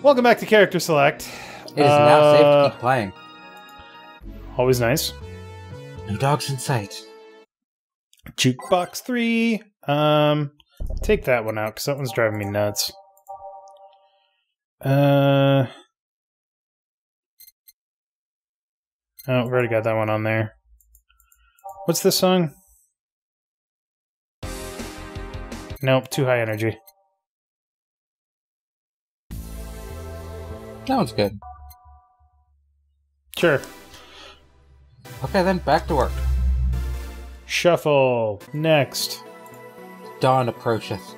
Welcome back to Character Select. It is now safe to keep playing. Always nice. No dogs in sight. Jukebox 3. Take that one out, because that one's driving me nuts. Oh, we've already got that one on there. What's this song? Nope, too high energy. That one's good. Sure. Okay, then back to work. Shuffle. Next. Dawn approacheth.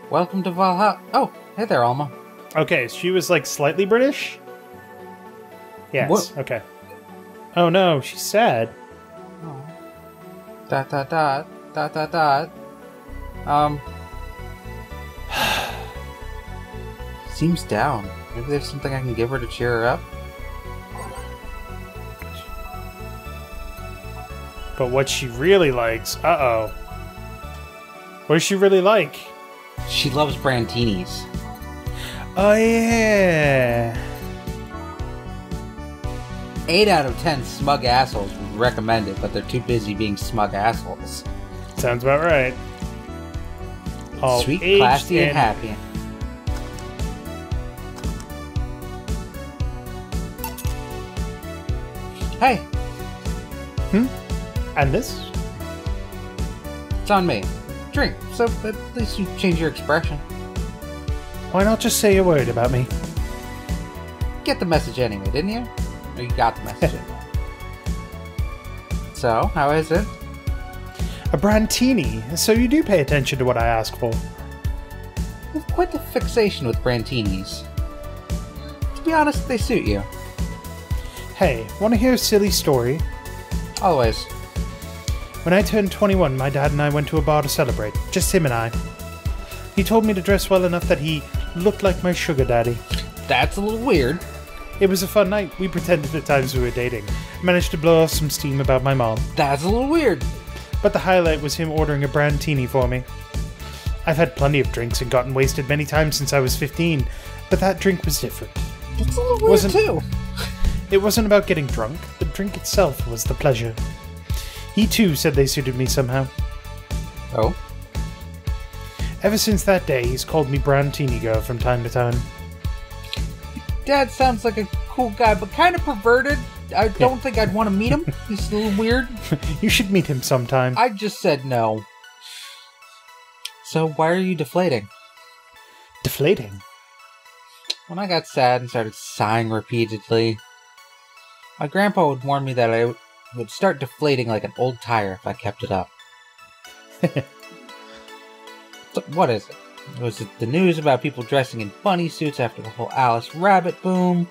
Welcome to Valhalla. Oh, hey there, Alma. Okay, she was like slightly British? Yes, What? Okay. Oh no, she's sad. Oh. Dot dot dot dot dot dot. Seems down. Maybe there's something I can give her to cheer her up? But what she really likes... Uh-oh. What does she really like? She loves Brantinis. Oh, yeah. 8 out of 10 smug assholes would recommend it, but they're too busy being smug assholes. Sounds about right. All Sweet, aged classy, and in- happy. Hey, And this? it's on me. Drink, so at least you change your expression. Why not just say a word about me? Get the message anyway, didn't you? Or you got the message anyway. So, how is it? A Brantini, so you do pay attention to what I ask for. You have quite a fixation with Brantinis. To be honest, they suit you. Hey, want to hear a silly story? Always. When I turned 21, my dad and I went to a bar to celebrate. Just him and I. He told me to dress well enough that he looked like my sugar daddy. That's a little weird. It was a fun night. We pretended at times we were dating. Managed to blow off some steam about my mom. That's a little weird. But the highlight was him ordering a Brantini for me. I've had plenty of drinks and gotten wasted many times since I was 15, but that drink was different. That's a little weird too. It wasn't about getting drunk. The drink itself was the pleasure. He too said they suited me somehow. Oh? Ever since that day, he's called me Brantini girl from time to time. Dad sounds like a cool guy, but kind of perverted. I don't think I'd want to meet him. He's a little weird. You should meet him sometime. I just said no. So why are you deflating? Deflating? When I got sad and started sighing repeatedly, my grandpa would warn me that I would start deflating like an old tire if I kept it up. So what is it? Was it the news about people dressing in bunny suits after the whole Alice Rabbit boom?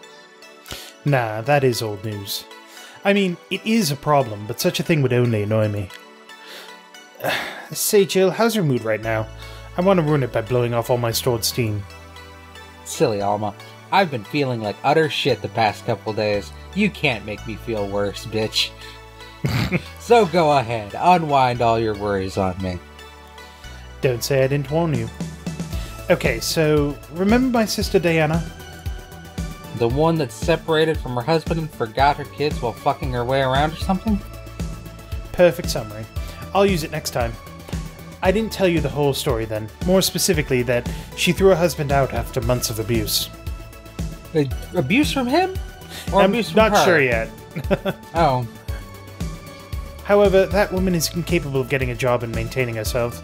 Nah, that is old news. I mean, it is a problem, but such a thing would only annoy me. Say, Jill, how's your mood right now? I want to ruin it by blowing off all my stored steam. Silly Alma. I've been feeling like utter shit the past couple days. You can't make me feel worse, bitch. So go ahead, unwind all your worries on me. Don't say I didn't warn you. Okay, so, remember my sister Diana? The one that's separated from her husband and forgot her kids while fucking her way around or something? Perfect summary. I'll use it next time. I didn't tell you the whole story then. More specifically, that she threw her husband out after months of abuse. Abuse from him? Or I'm abuse from not her? sure yet. Oh. However, that woman is incapable of getting a job and maintaining herself.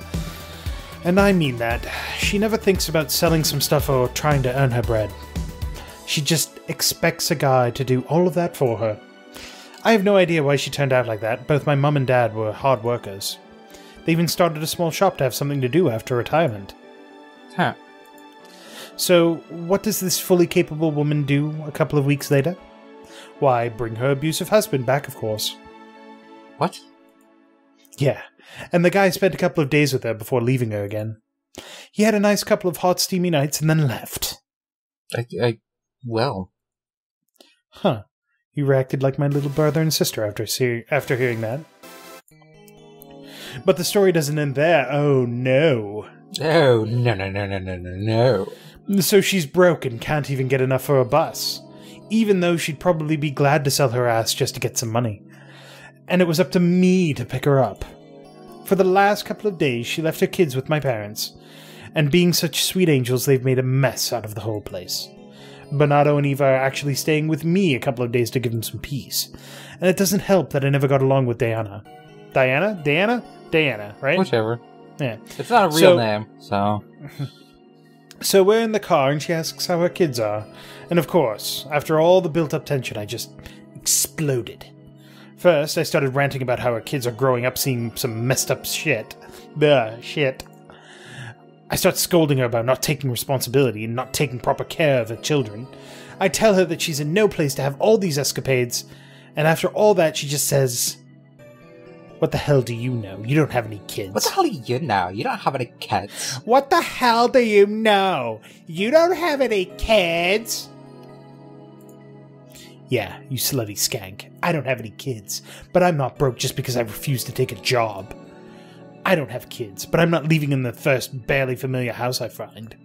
And I mean that. She never thinks about selling some stuff or trying to earn her bread. She just expects a guy to do all of that for her. I have no idea why she turned out like that. Both my mum and dad were hard workers. They even started a small shop to have something to do after retirement. Huh. So, what does this fully capable woman do a couple of weeks later? Why, bring her abusive husband back, of course. What? Yeah, and the guy spent a couple of days with her before leaving her again. He had a nice couple of hot, steamy nights and then left. Well. Huh. You reacted like my little brother and sister after hearing that. But the story doesn't end there. Oh, no. Oh, no. So she's broke and can't even get enough for a bus, even though she'd probably be glad to sell her ass just to get some money. And it was up to me to pick her up. For the last couple of days, she left her kids with my parents, and being such sweet angels, they've made a mess out of the whole place. Bernardo and Eva are actually staying with me a couple of days to give them some peace. And it doesn't help that I never got along with Diana. Diana, right? Whichever. Yeah. It's not a real name, so... So we're in the car and she asks how her kids are. And of course, after all the built-up tension, I just exploded. First, I started ranting about how her kids are growing up seeing some messed up shit. Shit. I start scolding her about not taking responsibility and not taking proper care of her children. I tell her that she's in no place to have all these escapades, and after all that she just says, "What the hell do you know? You don't have any kids." What the hell do you know? You don't have any kids. What the hell do you know? You don't have any kids? Yeah, you slutty skank. I don't have any kids, but I'm not broke just because I refuse to take a job. I don't have kids, but I'm not leaving in the first barely familiar house I find.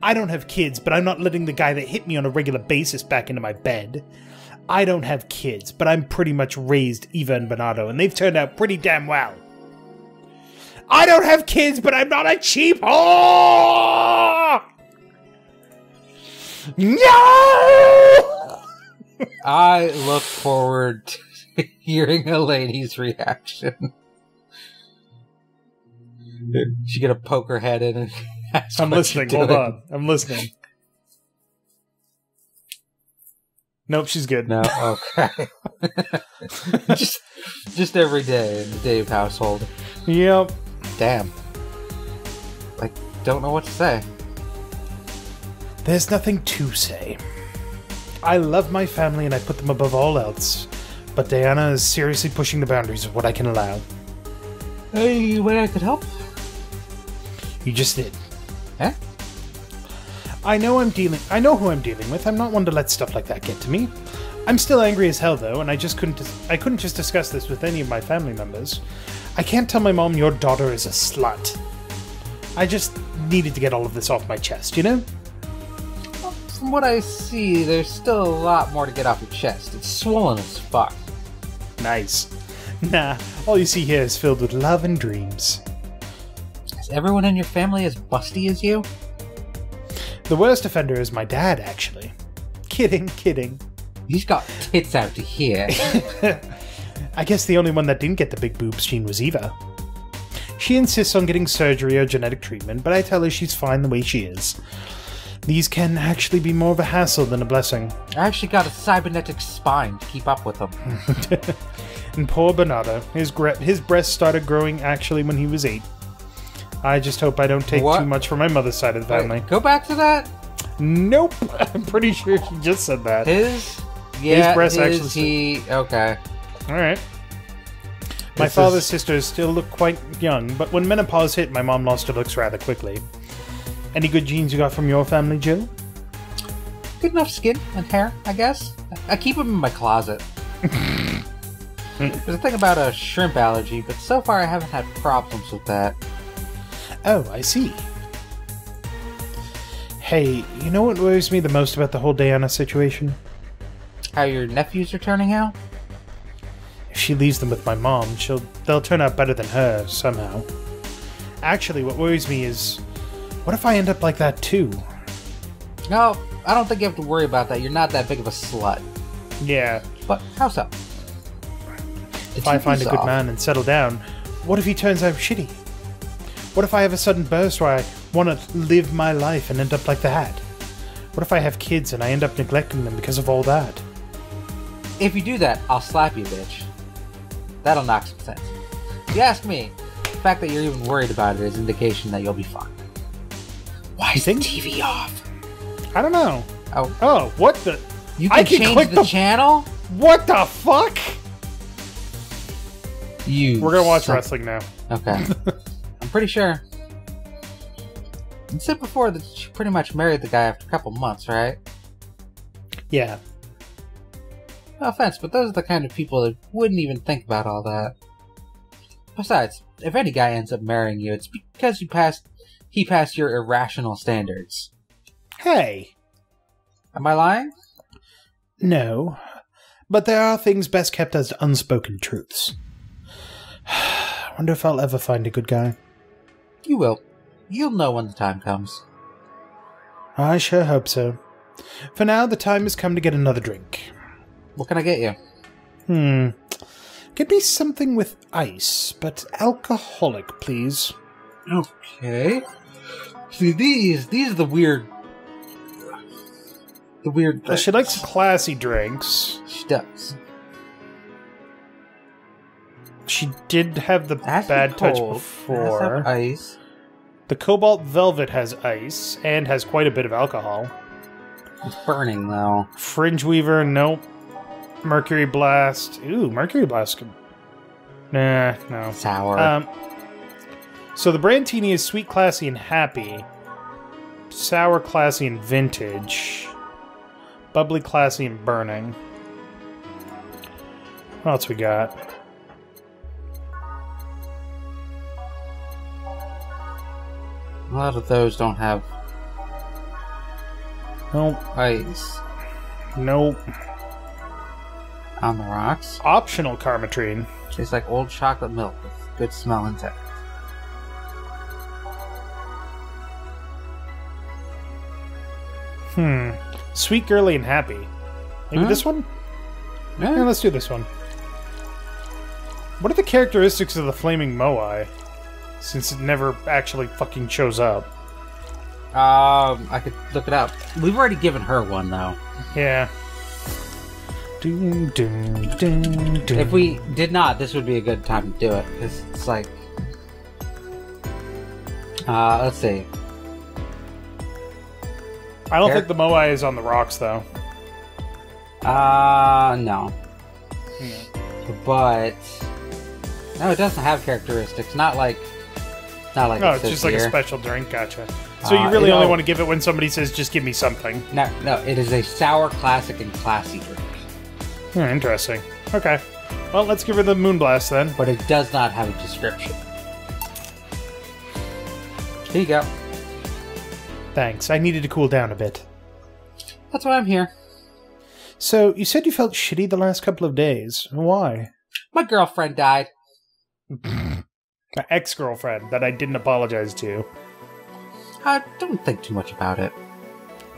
I don't have kids, but I'm not letting the guy that hit me on a regular basis back into my bed. I don't have kids, but I'm pretty much raised Eva and Bernardo, and they've turned out pretty damn well. I don't have kids, but I'm not a cheap whore! No! I look forward to hearing a lady's reaction. She's gonna poke her head in and ask I'm listening, hold on. I'm listening. Nope, she's good. No, okay. just every day in the Dave household. Yep. Damn. I don't know what to say. There's nothing to say. I love my family and I put them above all else, but Diana is seriously pushing the boundaries of what I can allow. Hey, way I could help? You just did. Huh? I know who I'm dealing with. I'm not one to let stuff like that get to me. I'm still angry as hell though, and I couldn't just discuss this with any of my family members. I can't tell my mom your daughter is a slut. I just needed to get all of this off my chest, you know? Well, from what I see, there's still a lot more to get off your chest. It's swollen as fuck. Nice. Nah, all you see here is filled with love and dreams. Is everyone in your family as busty as you? The worst offender is my dad, actually. Kidding. He's got tits out to here. I guess the only one that didn't get the big boobs gene was Eva. She insists on getting surgery or genetic treatment, but I tell her she's fine the way she is. These can actually be more of a hassle than a blessing. I actually got a cybernetic spine to keep up with them. And poor Bernardo, his breasts started growing actually when he was 8. I just hope I don't take too much from my mother's side of the family. Wait, go back to that? Nope. I'm pretty sure she just said that. His breasts actually... Okay. Alright. My father's sisters still look quite young, but when menopause hit, my mom lost her looks rather quickly. Any good genes you got from your family, Jill? Good enough skin and hair, I guess. I keep them in my closet. There's a thing about a shrimp allergy, but so far I haven't had problems with that. Oh, I see. Hey, you know what worries me the most about the whole Diana situation? How your nephews are turning out? If she leaves them with my mom, they'll turn out better than her, somehow. Actually, what worries me is, what if I end up like that too? No, I don't think you have to worry about that. You're not that big of a slut. Yeah. But how so? If I find a good man and settle down, what if he turns out shitty? What if I have a sudden burst where I want to live my life and end up like that? What if I have kids and I end up neglecting them because of all that? If you do that, I'll slap you, bitch. That'll knock some sense. If you ask me, the fact that you're even worried about it is indication that you'll be fine. Why is the TV off? I don't know. Oh, what the... You can change the channel? What the fuck? We're gonna watch wrestling now. Okay. I'm pretty sure. You said before that she pretty much married the guy after a couple months, right? Yeah. No offense, but those are the kind of people that wouldn't even think about all that. Besides, if any guy ends up marrying you, it's because he passed your irrational standards. Hey. Am I lying? No. But there are things best kept as unspoken truths. Wonder if I'll ever find a good guy. You will. You'll know when the time comes. I sure hope so. For now, the time has come to get another drink. What can I get you? Get me something with ice, but alcoholic, please. Okay. See, these are the weird... The weird things. Well, she likes classy drinks. She does. She did have the bad touch before. Has ice. The Cobalt Velvet has ice, and has quite a bit of alcohol. It's burning, though. Fringe Weaver, nope. Mercury Blast. Ooh, Mercury Blast. Nah, no. Sour. So the Brandtini is sweet, classy, and happy. Sour, classy, and vintage. Bubbly, classy, and burning. What else we got? A lot of those don't have Nope. ice. Nope. On the rocks. Optional Carmetrine. Tastes like old chocolate milk with good smell and taste. Sweet, girly, and happy. Maybe this one? Yeah. Yeah, let's do this one. What are the characteristics of the Flaming Moai? Since it never actually fucking shows up. I could look it up. We've already given her one, though. Yeah. Doom, doom, doom, doom. If we did not, this would be a good time to do it. Because it's like... let's see. I don't think the Moai is on the rocks, though. No. Yeah. But... No, it doesn't have characteristics. Not like Oh, it's just like a special drink. Gotcha. So you really only want to give it when somebody says, just give me something. No, it is a sour, classic, and classy drink. Interesting. Okay. Well, let's give her the Moonblast then. But it does not have a description. Here you go. Thanks. I needed to cool down a bit. That's why I'm here. So, you said you felt shitty the last couple of days. Why? My girlfriend died. My ex-girlfriend that I didn't apologize to. Don't think too much about it.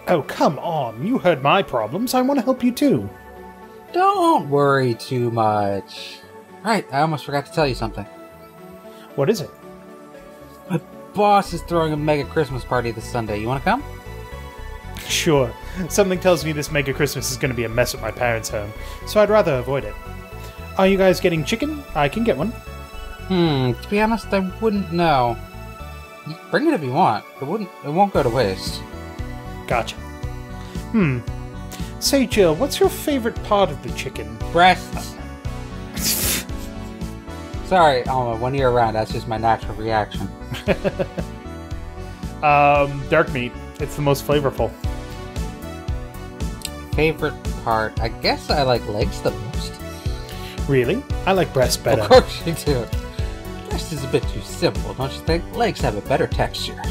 Oh, come on. You heard my problems. I want to help you too. Don't worry too much. Right, I almost forgot to tell you something. What is it? My boss is throwing a mega Christmas party this Sunday. You want to come? Sure. Something tells me this mega Christmas is going to be a mess at my parents' home, so I'd rather avoid it. Are you guys getting chicken? I can get one. To be honest, I wouldn't know. Bring it if you want. It won't go to waste. Gotcha. Say, Jill, what's your favorite part of the chicken? Breasts. Sorry, Alma, when you're around, that's just my natural reaction. Dark meat. It's the most flavorful. Favorite part? I guess I like legs the most. Really? I like breast better. Of course you do. Breast is a bit too simple, don't you think? Legs have a better texture.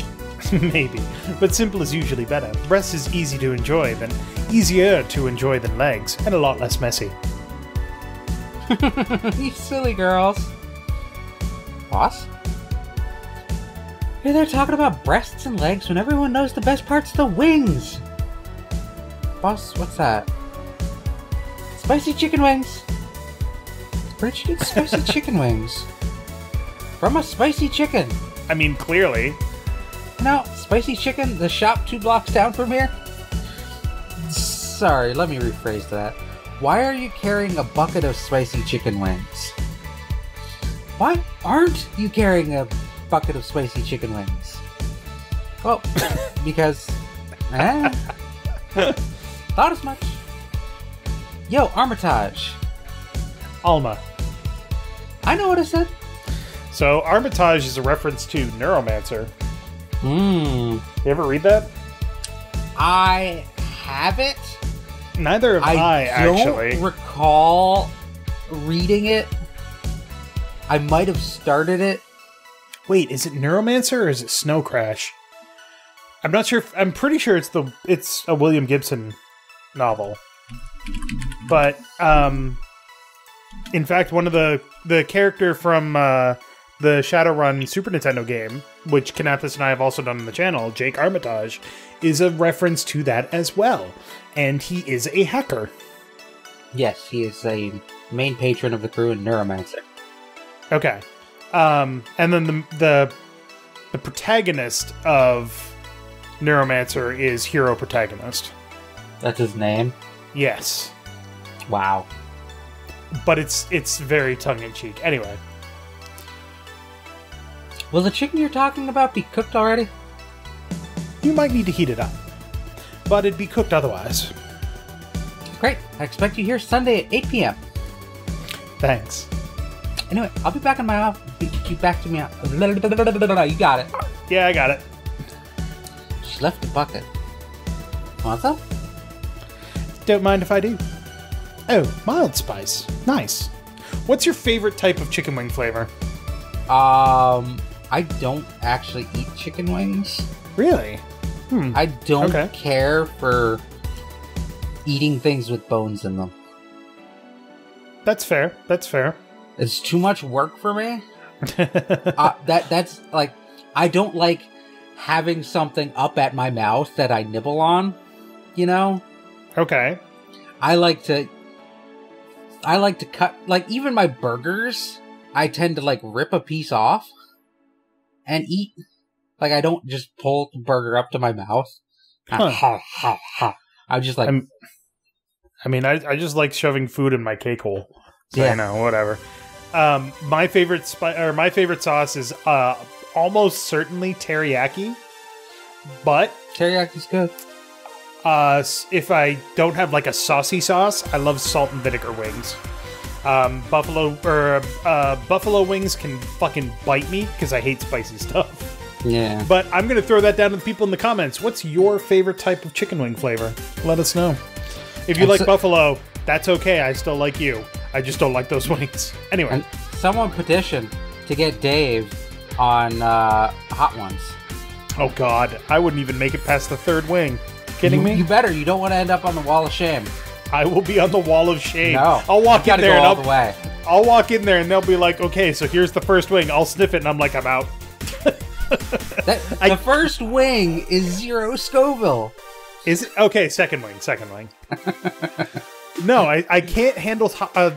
Maybe, but simple is usually better. Breast is easier to enjoy than legs, and a lot less messy. You silly girls. Boss? You're there talking about breasts and legs when everyone knows the best part's the wings. Boss, what's that? Spicy chicken wings. Where'd you get spicy chicken wings? From a spicy chicken. I mean, clearly. No, spicy chicken, the shop 2 blocks down from here? Sorry, let me rephrase that. Why are you carrying a bucket of spicy chicken wings? Why aren't you carrying a bucket of spicy chicken wings? Well, because... thought as much. Yo, Armitage. Alma. I know what I said. So, Armitage is a reference to Neuromancer. You ever read that? I haven't. Neither have I actually. I don't recall reading it. I might have started it. Wait, is it Neuromancer or is it Snow Crash? I'm not sure. I'm pretty sure it's a William Gibson novel. But in fact, one of the character from the Shadowrun Super Nintendo game, which Kanathis and I have also done on the channel, Jake Armitage, is a reference to that as well. And he is a hacker. Yes, he is a main patron of the crew and Neuromancer. Okay. And then the protagonist of Neuromancer is Hero Protagonist. That's his name? Yes. Wow. But it's very tongue-in-cheek. Anyway. Will the chicken you're talking about be cooked already? You might need to heat it up. But it'd be cooked otherwise. Great. I expect you here Sunday at 8 p.m. Thanks. Anyway, I'll be back in my office. Be back to me. You got it. Yeah, I got it. She left the bucket. Want some? Don't mind if I do. Oh, mild spice. Nice. What's your favorite type of chicken wing flavor? I don't actually eat chicken wings. Really? I don't care for eating things with bones in them. That's fair. That's fair. It's too much work for me. That's like, I don't like having something up at my mouth that I nibble on, you know? Okay. I like to cut, like, even my burgers, I tend to, like, rip a piece off and eat. Like, I don't just pull the burger up to my mouth. Huh. I'm just like... I just like shoving food in my cake hole. So, yeah. You know, whatever. My favorite sauce is almost certainly teriyaki. But... Teriyaki's good. If I don't have, like, a saucy sauce, I love salt and vinegar wings. Buffalo wings can fucking bite me because I hate spicy stuff. Yeah. But I'm going to throw that down to the people in the comments. What's your favorite type of chicken wing flavor? Let us know. If you like buffalo, that's okay. I still like you. I just don't like those wings. Anyway. And someone petitioned to get Dave on Hot Ones. Oh, God. I wouldn't even make it past the third wing. Kidding me? You better. You don't want to end up on the wall of shame. I will be on the wall of shame. No. I'll walk in there all the way. I'll walk in there and they'll be like, okay, so here's the first wing. I'll sniff it and I'm like, I'm out. The first wing is 0 Scoville. Is it? Okay, second wing. No, I can't handle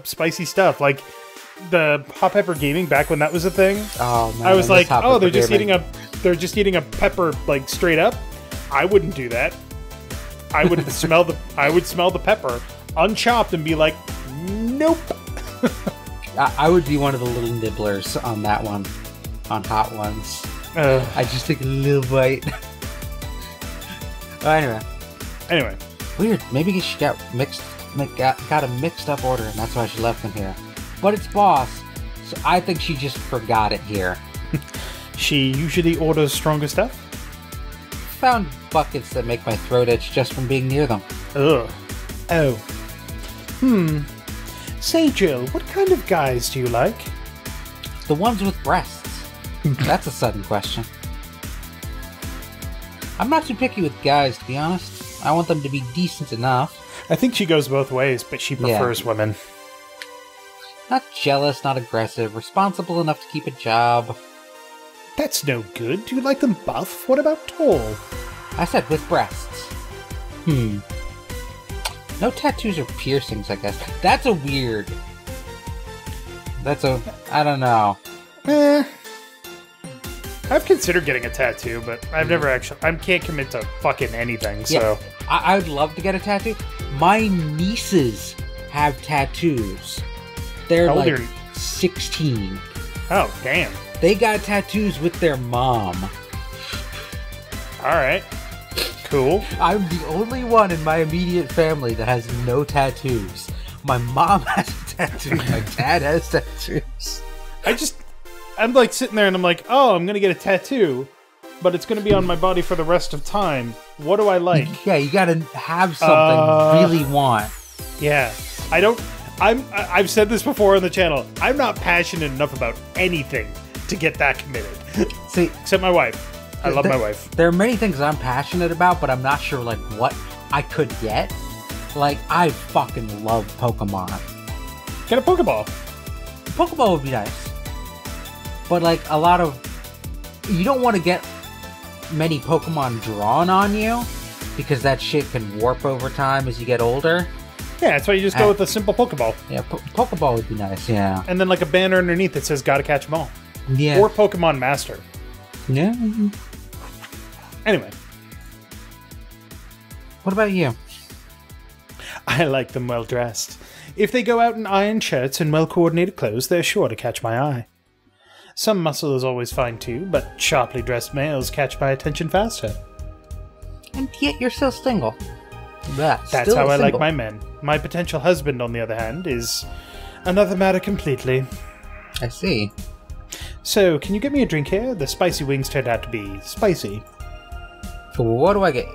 spicy stuff. Like the Hot Pepper Gaming back when that was a thing. Oh man. I was like, oh, they're just eating a pepper like straight up. I wouldn't do that. I would smell the pepper unchopped and be like, nope. I would be one of the little nibblers on that one, on Hot Ones. I just take a little bite. Anyway. Weird. Maybe she got a mixed up order, and that's why she left them here. But it's boss, so I think she just forgot it here. She usually orders stronger stuff? Found buckets that make my throat itch just from being near them. Ugh. Oh. Say, Jill, what kind of guys do you like? The ones with breasts. That's a sudden question. I'm not too picky with guys, to be honest. I want them to be decent enough. I think she goes both ways, but she prefers women. Not jealous, not aggressive, responsible enough to keep a job. That's no good. Do you like them buff? What about tall? I said with breasts. No tattoos or piercings, I guess. That's a weird... I don't know. I've considered getting a tattoo, but I've never actually... I can't commit to fucking anything, so... Yeah, I would love to get a tattoo. My nieces have tattoos. They're like 16. Oh, damn. They got tattoos with their mom. Alright. Cool. I'm the only one in my immediate family that has no tattoos. My mom has a tattoo. My dad has tattoos. I'm like sitting there and I'm like, oh, I'm gonna get a tattoo, but it's gonna be on my body for the rest of time. What do I like? Yeah, you gotta have something you really want. Yeah. I've said this before on the channel. I'm not passionate enough about anything to get that committed. See, except my wife. I love my wife. There are many things I'm passionate about, but I'm not sure like what I could get. Like, I fucking love Pokemon. Get a Pokeball. Pokeball would be nice. But like a lot of... You don't want to get many Pokemon drawn on you, because that shit can warp over time as you get older. Yeah, that's why you just go with a simple Pokeball. Yeah, Pokeball would be nice, yeah. And then like a banner underneath that says gotta catch them all. Yeah. Or Pokemon Master. Yeah. Anyway. What about you? I like them well dressed. If they go out in iron shirts and well-coordinated clothes, they're sure to catch my eye. Some muscle is always fine too, but sharply dressed males catch my attention faster. And yet you're still single. That's how I like my men. My potential husband, on the other hand, is another matter completely. I see. So, can you get me a drink here? The spicy wings turned out to be spicy. So what do I get?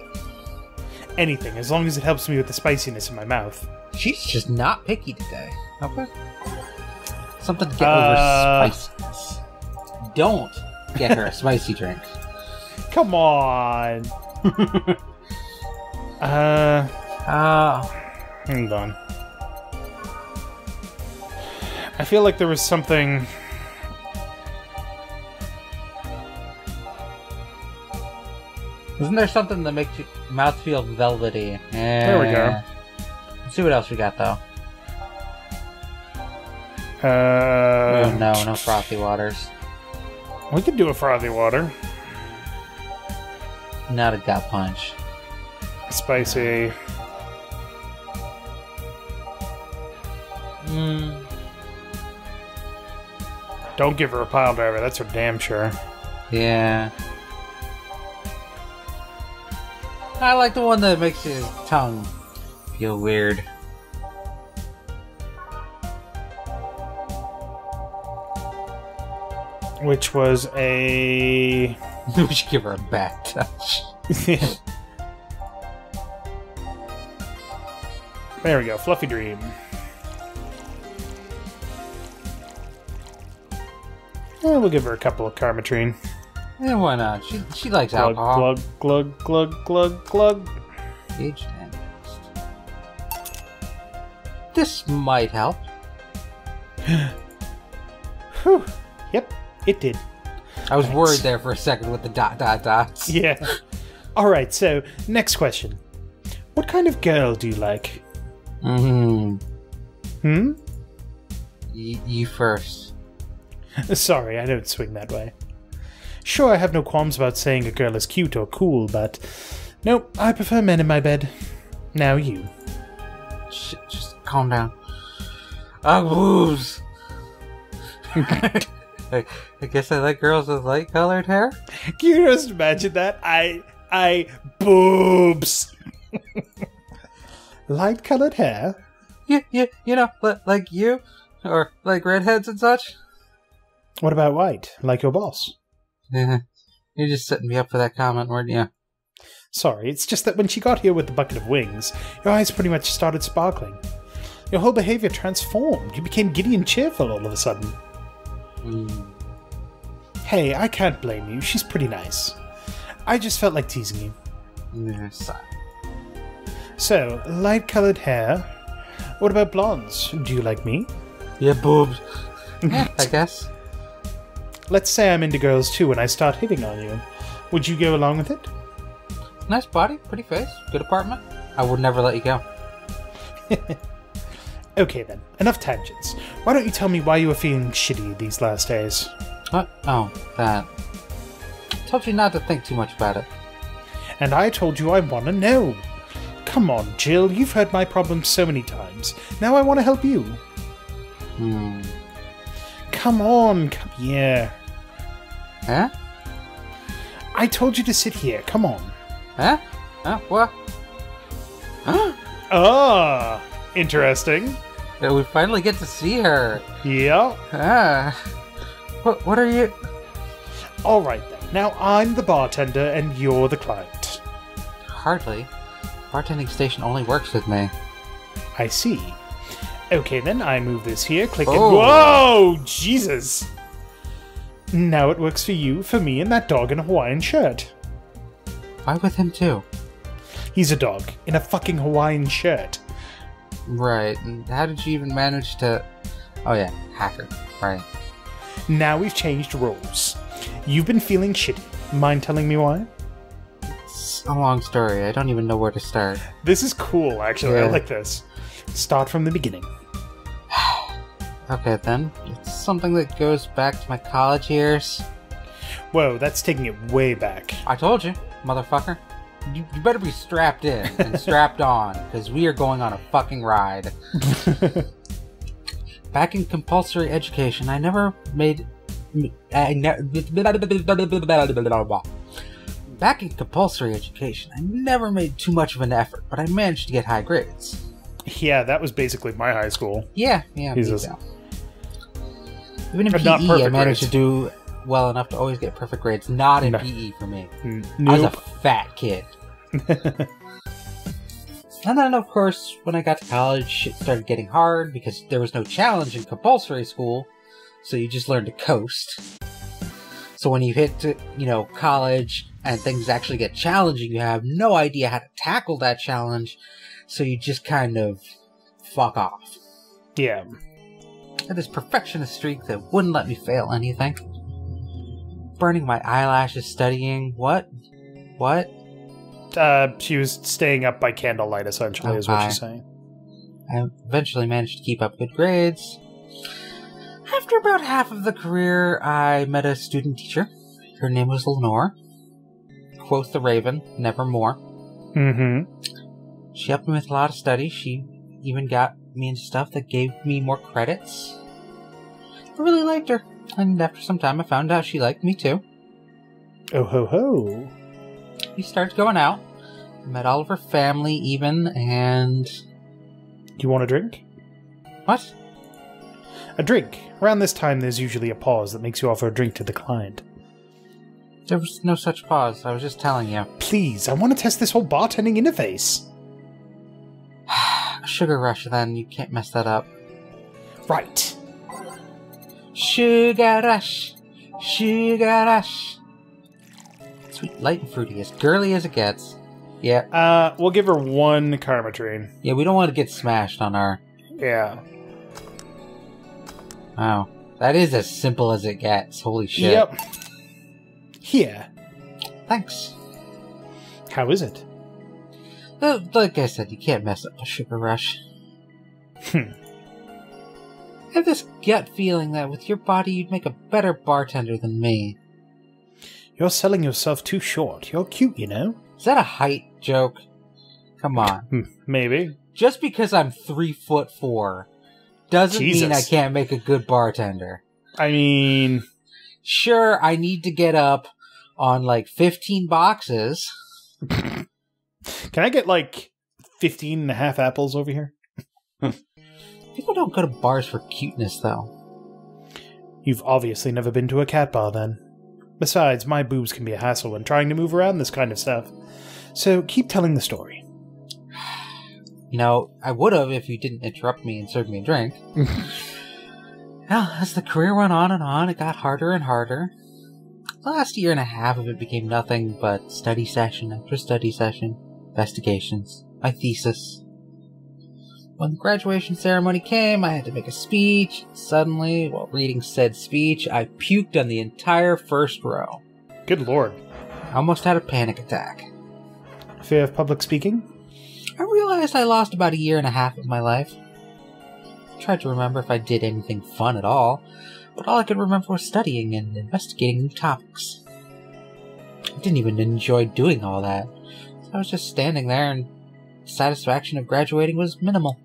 Anything, as long as it helps me with the spiciness in my mouth. She's just not picky today. Okay. Something to get over spiciness. Don't get her a spicy drink. Come on. Hang on. I feel like there was something... Isn't there something that makes your mouth feel velvety? There we go. Let's see what else we got, though. Oh, no frothy waters. We could do a frothy water. Not a gut punch. Spicy. Don't give her a pile driver, that's for damn sure. Yeah. I like the one that makes your tongue feel weird. Which was a... We should give her a back touch. There we go, Fluffy Dream. Yeah, we'll give her a couple of Karmatrine. Yeah, why not? She likes glug, alcohol. Glug, glug, glug, glug, glug. Aged and this might help. Whew. Yep, it did. I was worried there for a second with the dots. Yeah. Alright, so, next question. What kind of girl do you like? Hmm? You first. Sorry, I don't swing that way. Sure, I have no qualms about saying a girl is cute or cool, but... Nope, I prefer men in my bed. Now you. Shit, just calm down. Boobs! I guess I like girls with light-colored hair? Can you just imagine that? Boobs! Light-colored hair? You know, like you? Or like redheads and such? What about white? Like your boss? Yeah, you're just setting me up for that comment, weren't you? Sorry, it's just that when she got here with the bucket of wings, your eyes pretty much started sparkling. Your whole behavior transformed. You became giddy and cheerful all of a sudden. Hey, I can't blame you. She's pretty nice. I just felt like teasing you. Yes. So, light-colored hair. What about blondes? Do you like me? Yeah, boobs. Yeah, I guess. Let's say I'm into girls too and I start hitting on you. Would you go along with it? Nice body, pretty face, good apartment. I would never let you go. Okay then, enough tangents. Why don't you tell me why you were feeling shitty these last days? What? Oh, that. I told you not to think too much about it. And I told you I want to know. Come on, Jill, you've heard my problems so many times. Now I want to help you. Come on, come here. Huh? I told you to sit here, come on. Huh? Huh? What? Ah, interesting. Yeah, we finally get to see her. Yeah. What are you... Alright then, now I'm the bartender and you're the client. Hardly. Bartending station only works with me. I see. Okay then, I move this here, click Oh. it. Whoa! Jesus! Now it works for you, for me, and that dog in a Hawaiian shirt. Why with him too? He's a dog in a fucking Hawaiian shirt. Right, and how did you even manage to... Oh yeah, hacker, right. Now we've changed roles. You've been feeling shitty. Mind telling me why? It's a long story, I don't even know where to start. This is cool, actually. Yeah. I like this. Start from the beginning. Okay then, it's something that goes back to my college years. Whoa, that's taking it way back. I told you, motherfucker. You better be strapped in and strapped on, because we are going on a fucking ride. Back in compulsory education, I never made... Back in compulsory education, I never made too much of an effort, but I managed to get high grades. Yeah, that was basically my high school. Yeah, Jesus. Even in PE, Not I perfect managed grades. to do well enough to always get perfect grades. Not in No. PE for me. Nope. I was a fat kid. And then, of course, when I got to college, shit started getting hard because there was no challenge in compulsory school, so you just learned to coast. So when you hit, college and things actually get challenging, you have no idea how to tackle that challenge, so you just kind of fuck off. Yeah. I had this perfectionist streak that wouldn't let me fail anything. Burning my eyelashes studying. What? She was staying up by candlelight, essentially, is what Okay. she's saying. I eventually managed to keep up good grades. After about half of the career, I met a student teacher. Her name was Lenore. Quoth the Raven, nevermore. Mm-hmm. She helped me with a lot of study. She even got me into stuff that gave me more credits. I really liked her, and after some time I found out she liked me too. Oh ho ho. We started going out. Met all of her family even, and... You want a drink? What? A drink. Around this time, there's usually a pause that makes you offer a drink to the client. There was no such pause. I was just telling you. Please, I want to test this whole bartending interface. A sugar rush, then. You can't mess that up. Right. Sugar rush. Sugar rush. Sweet, light, and fruity. As girly as it gets. Yeah. We'll give her one karmatrine. Yeah, we don't want to get smashed on our... Yeah. Wow. That is as simple as it gets. Holy shit. Yep. Here. Thanks. How is it? Like I said, you can't mess up a sugar rush. Hmm. I have this gut feeling that with your body you'd make a better bartender than me. You're selling yourself too short. You're cute, you know? Is that a height joke? Come on. Maybe. Just because I'm 3'4" doesn't mean I Jesus. can't make a good bartender. I mean... Sure, I need to get up on like 15 boxes. Can I get, 15 and a half apples over here? People don't go to bars for cuteness, though. You've obviously never been to a cat bar, then. Besides, my boobs can be a hassle when trying to move around this kind of stuff. So keep telling the story. I would have if you didn't interrupt me and serve me a drink. Well, as the career went on, it got harder and harder. The last year and a half of it became nothing but study session after study session, investigations, my thesis. When the graduation ceremony came, I had to make a speech. Suddenly, while reading said speech, I puked on the entire first row. Good lord. I almost had a panic attack. Fear of public speaking? I realized I lost about a year and a half of my life. I tried to remember if I did anything fun at all, but all I could remember was studying and investigating new topics. I didn't even enjoy doing all that. So I was just standing there, and the satisfaction of graduating was minimal.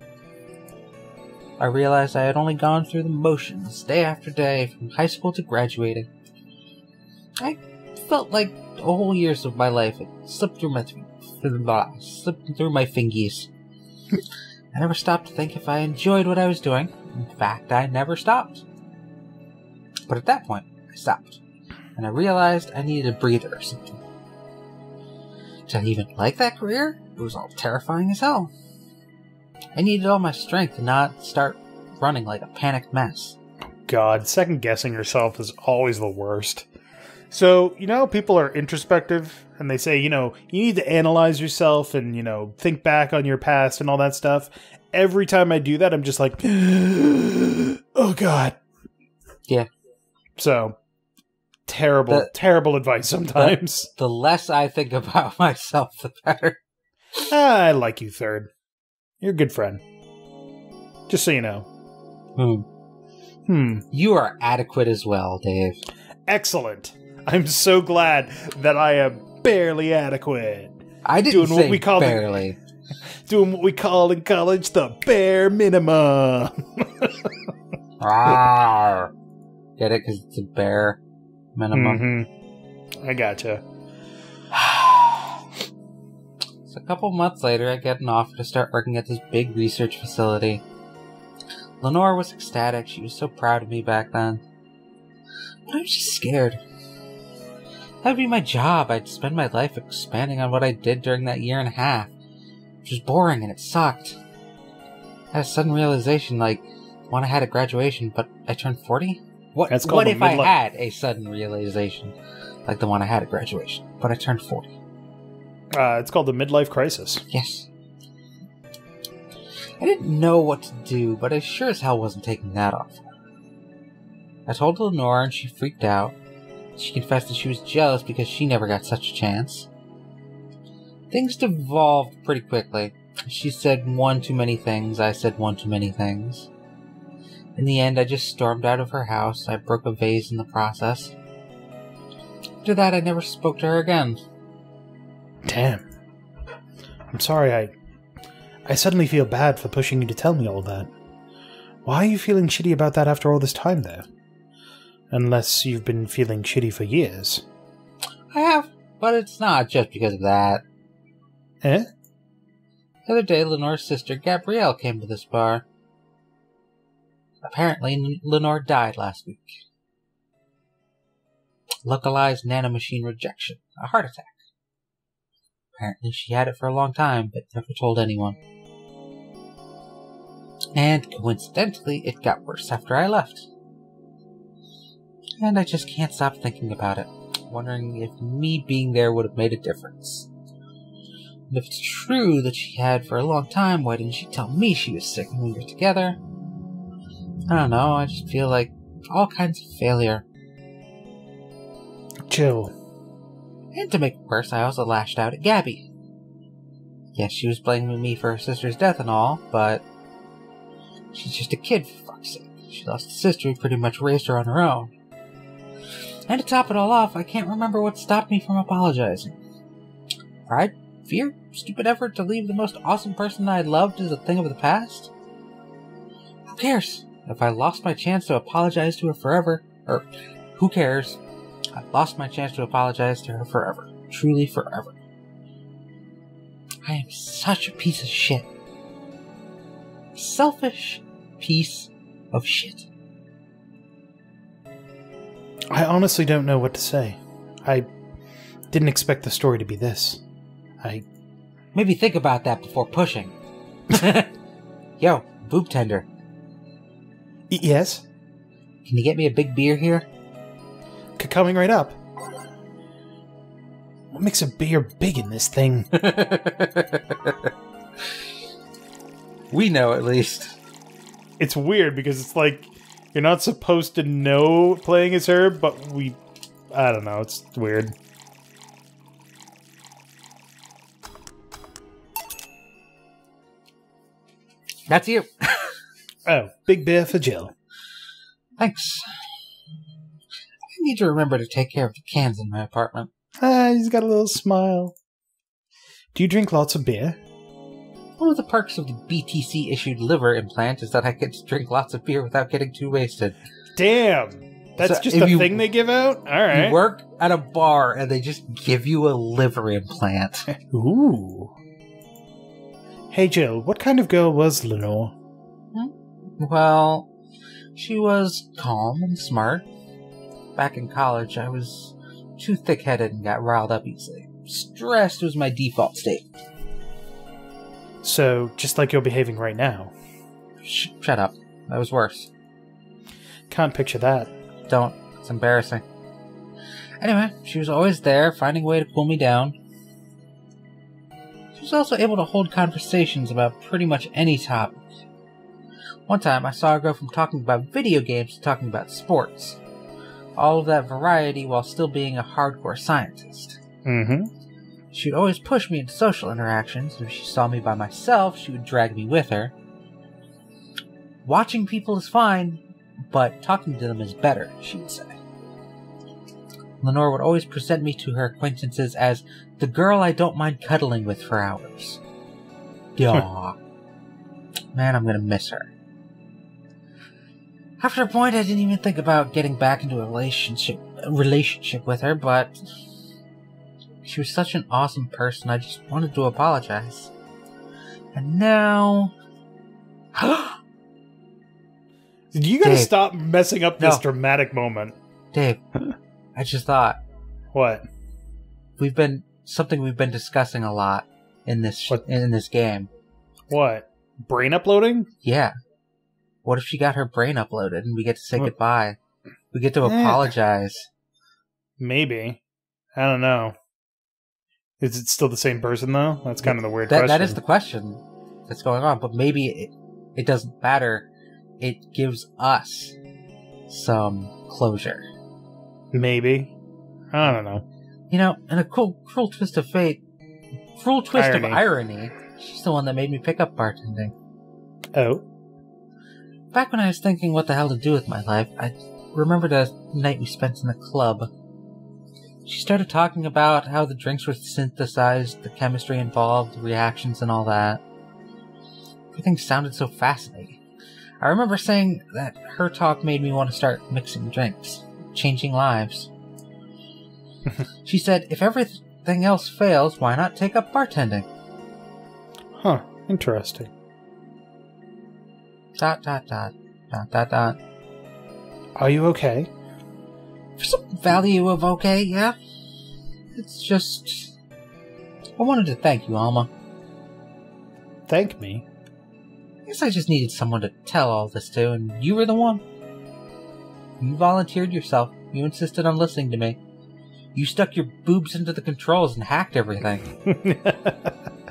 I realized I had only gone through the motions day after day from high school to graduating. I felt like the whole years of my life had slipped through my fingies. I never stopped to think if I enjoyed what I was doing. In fact, I never stopped. But at that point, I stopped, and I realized I needed a breather or something. Did I even like that career? It was all terrifying as hell. I needed all my strength to not start running like a panicked mess. God, second guessing yourself is always the worst. So, you know, people are introspective and they say, you know, you need to analyze yourself and, you know, think back on your past and all that stuff. Every time I do that, I'm just like, oh God. Yeah. So, terrible advice sometimes. The less I think about myself, the better. I like you, Third. You're a good friend. Just so you know. You are adequate as well, Dave. Excellent. I'm so glad that I am barely adequate. I didn't say what we call barely. Doing what we call in college the bare minimum. Get it? Because it's a bare minimum. I gotcha. So a couple months later, I get an offer to start working at this big research facility. Lenore was ecstatic. She was so proud of me back then. But I was just scared. That would be my job. I'd spend my life expanding on what I did during that year and a half. Which was boring and it sucked. I had a sudden realization, like, when I had a graduation, but I turned 40? What if I had a sudden realization, like the one I had at graduation, but I turned 40? It's called the midlife crisis. Yes. I didn't know what to do, but I sure as hell wasn't taking that off. I told Lenore and she freaked out. She confessed that she was jealous because she never got such a chance. Things devolved pretty quickly. She said one too many things, I said one too many things. In the end, I just stormed out of her house. I broke a vase in the process. After that, I never spoke to her again. Damn. I'm sorry, I suddenly feel bad for pushing you to tell me all that. Why are you feeling shitty about that after all this time there? Unless you've been feeling shitty for years. I have, but it's not just because of that. Eh? The other day, Lenore's sister, Gabrielle, came to this bar. Apparently, Lenore died last week. Localized nanomachine rejection. A heart attack. Apparently, she had it for a long time, but never told anyone. And coincidentally, it got worse after I left. And I just can't stop thinking about it, wondering if me being there would have made a difference. And if it's true that she had for a long time, why didn't she tell me she was sick when we were together? I don't know, I just feel like all kinds of failure. Chill. And to make it worse, I also lashed out at Gabby. Yes, she was blaming me for her sister's death and all, but she's just a kid, for fuck's sake. She lost a sister who pretty much raised her on her own. And to top it all off, I can't remember what stopped me from apologizing. Pride? Fear? Stupid effort to leave the most awesome person I loved as a thing of the past? Who cares? If I lost my chance to apologize to her forever, or who cares? I lost my chance to apologize to her forever. Truly forever. I am such a piece of shit. Selfish piece of shit. I honestly don't know what to say. I didn't expect the story to be this. Maybe think about that before pushing. Yo, Bartender. Yes? Can you get me a big beer here? Coming right up. What makes a beer big in this thing? We know, at least. It's weird because it's like you're not supposed to know playing as her, but I don't know, it's weird. That's you. Oh, big beer for Jill. Thanks. I need to remember to take care of the cans in my apartment. He's got a little smile. Do you drink lots of beer? One of the perks of the BTC-issued liver implant is that I get to drink lots of beer without getting too wasted. Damn! That's so just a thing they give out? Alright. You work at a bar and they just give you a liver implant. Ooh. Hey Jill, what kind of girl was Lenore? Well, she was calm and smart. Back in college, I was too thick-headed and got riled up easily. Stressed was my default state. So, just like you're behaving right now. Shut up. That was worse. Can't picture that. Don't. It's embarrassing. Anyway, she was always there, finding a way to cool me down. She was also able to hold conversations about pretty much any topic. One time, I saw her go from talking about video games to talking about sports. All of that variety while still being a hardcore scientist. Mm-hmm. She would always push me into social interactions, and if she saw me by myself, she would drag me with her. Watching people is fine, but talking to them is better, she would say. Lenore would always present me to her acquaintances as the girl I don't mind cuddling with for hours. Aww. Man, I'm gonna miss her. After a point, I didn't even think about getting back into a relationship with her, but she was such an awesome person, I just wanted to apologize. And now... You gotta Dave, stop messing up this no. dramatic moment. Dave, I just thought... What? We've been discussing a lot in this in this game. What? Brain uploading? Yeah. What if she got her brain uploaded and we get to say goodbye? We get to apologize. Maybe. I don't know. Is it still the same person, though? That's kind of the weird question. That is the question that's going on, but maybe it doesn't matter. It gives us some closure. Maybe. I don't know. You know, in a cruel twist of fate, of irony, she's the one that made me pick up bartending. Oh? Back when I was thinking what the hell to do with my life, I remembered a night we spent in the club. She started talking about how the drinks were synthesized, the chemistry involved, the reactions and all that. Everything sounded so fascinating. I remember saying that her talk made me want to start mixing drinks, changing lives. She said, if everything else fails, why not take up bartending? Huh, interesting. ... Are you okay? For some value of okay, yeah. It's just... I wanted to thank you, Alma. Thank me? I guess I just needed someone to tell all this to, and you were the one. You volunteered yourself. You insisted on listening to me. You stuck your boobs into the controls and hacked everything.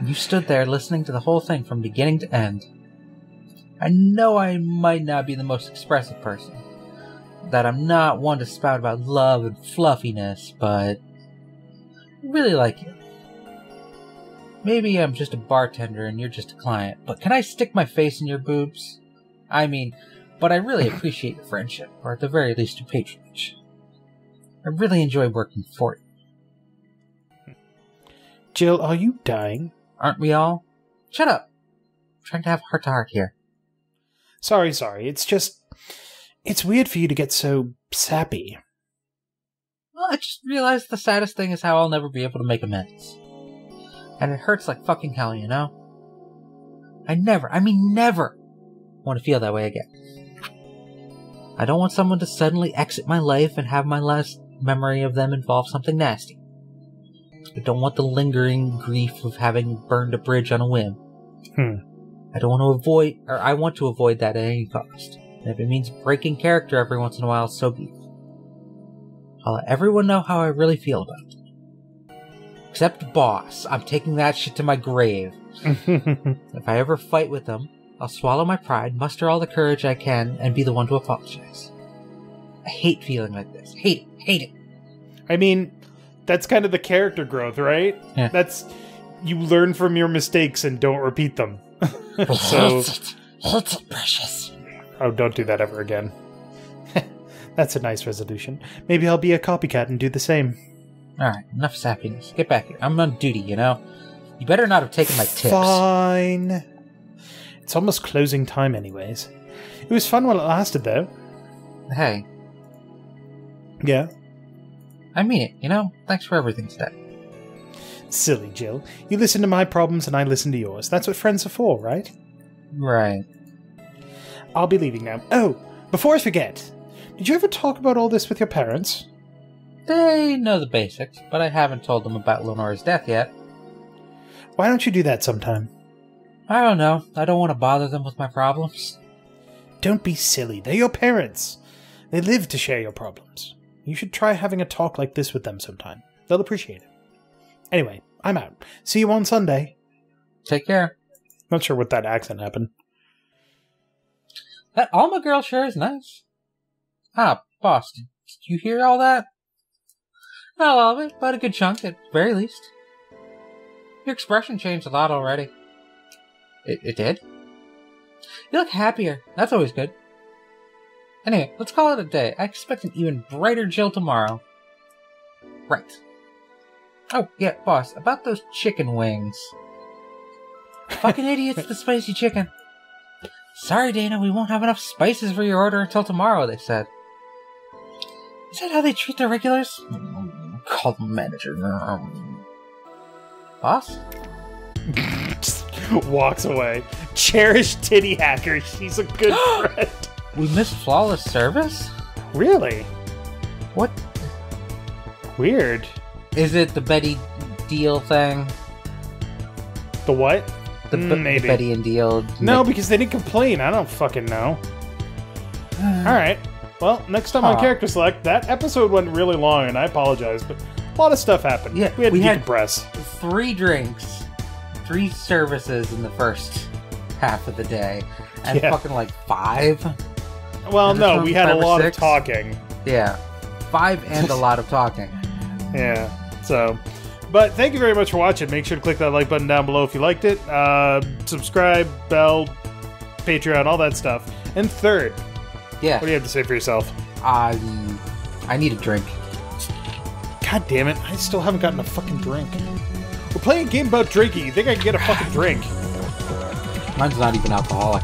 You stood there listening to the whole thing from beginning to end. I know I might not be the most expressive person, that I'm not one to spout about love and fluffiness, but I really like you. Maybe I'm just a bartender and you're just a client, but can I stick my face in your boobs? I mean, but I really appreciate your friendship, or at the very least your patronage. I really enjoy working for you. Jill, are you dying? Aren't we all? Shut up! I'm trying to have heart-to-heart here. Sorry. It's just... It's weird for you to get so sappy. Well, I just realized the saddest thing is how I'll never be able to make amends. And it hurts like fucking hell, you know? I never want to feel that way again. I don't want someone to suddenly exit my life and have my last memory of them involve something nasty. I don't want the lingering grief of having burned a bridge on a whim. I want to avoid that at any cost. And if it means breaking character every once in a while, so be it. I'll let everyone know how I really feel about it. Except Boss. I'm taking that shit to my grave. If I ever fight with them, I'll swallow my pride, muster all the courage I can, and be the one to apologize. I hate feeling like this. Hate it. I mean, that's kind of the character growth, right? Yeah. That's... You learn from your mistakes and don't repeat them. So... Hate it, precious. Oh, don't do that ever again. That's a nice resolution. Maybe I'll be a copycat and do the same. Alright, enough sappiness. Get back here. I'm on duty, you know? You better not have taken my tips. Fine. It's almost closing time anyways. It was fun while it lasted, though. Hey. Yeah? I mean it, you know? Thanks for everything today. Silly Jill. You listen to my problems and I listen to yours. That's what friends are for, right? Right. I'll be leaving now. Oh, before I forget, did you ever talk about all this with your parents? They know the basics, but I haven't told them about Lenore's death yet. Why don't you do that sometime? I don't know. I don't want to bother them with my problems. Don't be silly. They're your parents. They live to share your problems. You should try having a talk like this with them sometime. They'll appreciate it. Anyway, I'm out. See you on Sunday. Take care. Not sure what that accent happened. That Alma girl sure is nice. Ah, boss, did you hear all that? Not all of it, but a good chunk at the very least. Your expression changed a lot already. It did? You look happier. That's always good. Anyway, let's call it a day. I expect an even brighter Jill tomorrow. Right. Oh, yeah, boss, about those chicken wings. Fucking idiots, the spicy chicken. Sorry, Dana, we won't have enough spices for your order until tomorrow, they said. Is that how they treat their regulars? Call the manager. Boss? Just walks away. Cherished titty hacker. She's a good friend. We missed flawless service? Really? What? Weird. Is it the Betty Deal thing? The what? Maybe. The Betty and Deal. No, because they didn't complain. I don't fucking know. Alright. Well, next time on Character Select, that episode went really long, and I apologize, but a lot of stuff happened. Yeah, we had to decompress. 3 drinks, 3 services in the first half of the day, and fucking like 5? Well, no, we had a lot of talking. Yeah. 5 and a lot of talking. Yeah, so... But thank you very much for watching. Make sure to click that like button down below if you liked it. Subscribe, bell, Patreon, all that stuff. And third, what do you have to say for yourself? I need a drink. God damn it, I still haven't gotten a fucking drink. We're playing a game about drinking. You think I can get a fucking drink? Mine's not even alcoholic.